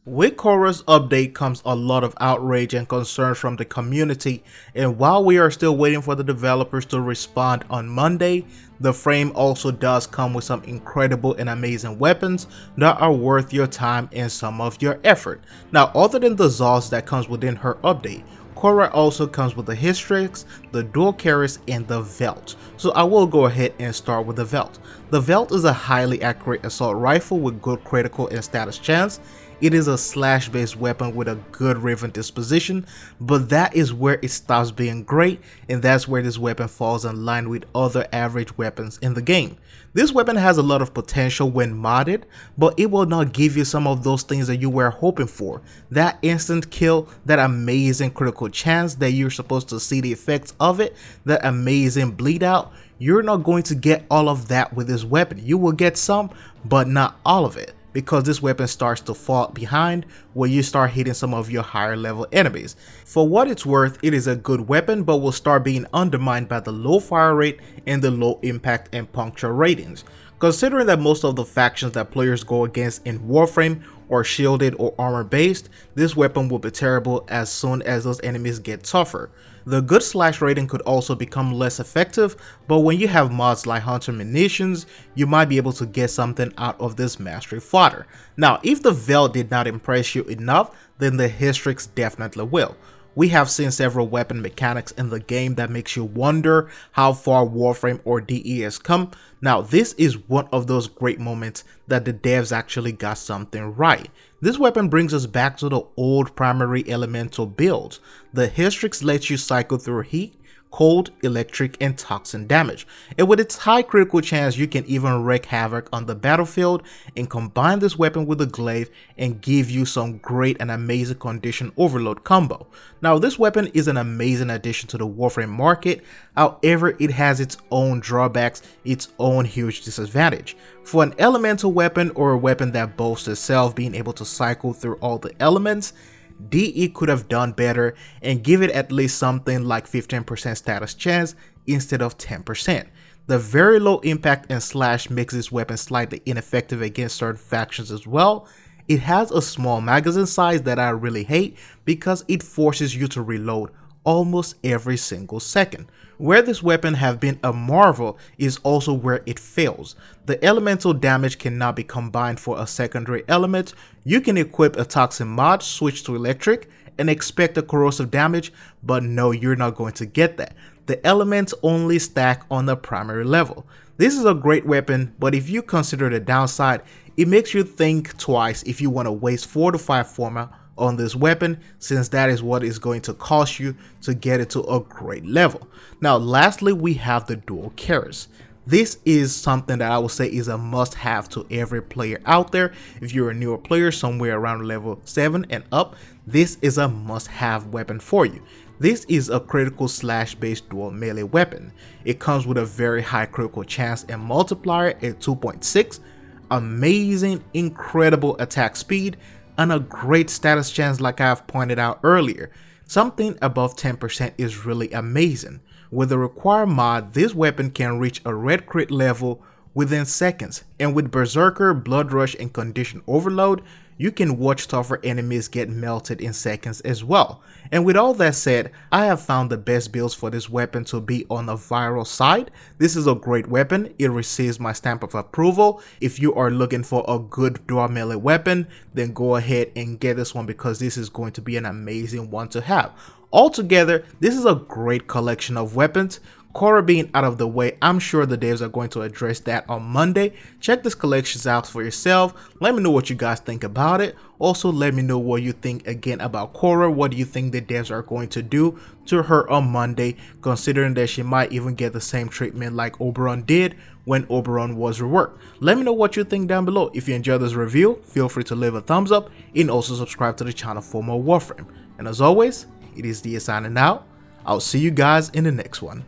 With KERES update comes a lot of outrage and concerns from the community, and while we are still waiting for the developers to respond on Monday, the frame also does come with some incredible and amazing weapons that are worth your time and some of your effort. Now, other than the ZOS that comes within her update, KERES also comes with the HYSTRIX, the dual KERES, and the VELDT. So I will go ahead and start with the VELDT. The VELDT is a highly accurate assault rifle with good critical and status chance. It is a slash based weapon with a good Raven disposition, but that is where it stops being great, and that's where this weapon falls in line with other average weapons in the game. This weapon has a lot of potential when modded, but it will not give you some of those things that you were hoping for. That instant kill, that amazing critical chance that you're supposed to see the effects of it, that amazing bleed out. You're not going to get all of that with this weapon. You will get some, but not all of it, because this weapon starts to fall behind when you start hitting some of your higher level enemies. For what it's worth, it is a good weapon, but will start being undermined by the low fire rate and the low impact and puncture ratings. Considering that most of the factions that players go against in Warframe are shielded or armor based, this weapon will be terrible as soon as those enemies get tougher. The good slash rating could also become less effective, but when you have mods like Hunter Munitions, you might be able to get something out of this mastery fodder. Now, if the VELDT did not impress you enough, then the HYSTRIX definitely will. We have seen several weapon mechanics in the game that makes you wonder how far Warframe or DE has come. Now, this is one of those great moments that the devs actually got something right. This weapon brings us back to the old primary elemental builds. The HYSTRIX lets you cycle through heat, cold, electric, and toxin damage, and with its high critical chance you can even wreak havoc on the battlefield, and combine this weapon with the glaive and give you some great and amazing condition overload combo. Now, this weapon is an amazing addition to the Warframe market, however it has its own drawbacks, its own huge disadvantage. For an elemental weapon, or a weapon that boasts itself being able to cycle through all the elements, DE could have done better and give it at least something like 15% status chance instead of 10%. The very low impact and slash makes this weapon slightly ineffective against certain factions as well. It has a small magazine size that I really hate because it forces you to reload almost every single second. Where this weapon have been a marvel is also where it fails. The elemental damage cannot be combined for a secondary element. You can equip a toxin mod, switch to electric, and expect a corrosive damage, but no, you're not going to get that. The elements only stack on the primary level. This is a great weapon, but if you consider the downside, it makes you think twice if you want to waste 4 to 5 forma on this weapon, since that is what is going to cost you to get it to a great level. Now, lastly, we have the dual KERES. This is something that I would say is a must-have to every player out there. If you're a newer player somewhere around level 7 and up, this is a must-have weapon for you. This is a critical slash based dual melee weapon. It comes with a very high critical chance and multiplier at 2.6, amazing, incredible attack speed, and a great status chance like I have pointed out earlier. Something above 10% is really amazing. With the required mod, this weapon can reach a red crit level within seconds, and with Berserker, Blood Rush, and Condition Overload, you can watch tougher enemies get melted in seconds as well. And with all that said, I have found the best builds for this weapon to be on the viral side. This is a great weapon. It receives my stamp of approval. If you are looking for a good dual melee weapon, then go ahead and get this one, because this is going to be an amazing one to have. Altogether, this is a great collection of weapons. KERES being out of the way, I'm sure the devs are going to address that on Monday. Check this collections out for yourself. Let me know what you guys think about it. Also, let me know what you think again about KERES. What do you think the devs are going to do to her on Monday, considering that she might even get the same treatment like Oberon did when Oberon was reworked? Let me know what you think down below. If you enjoyed this review, feel free to leave a thumbs up and also subscribe to the channel for more Warframe. And as always, it is DA signing out. I'll see you guys in the next one.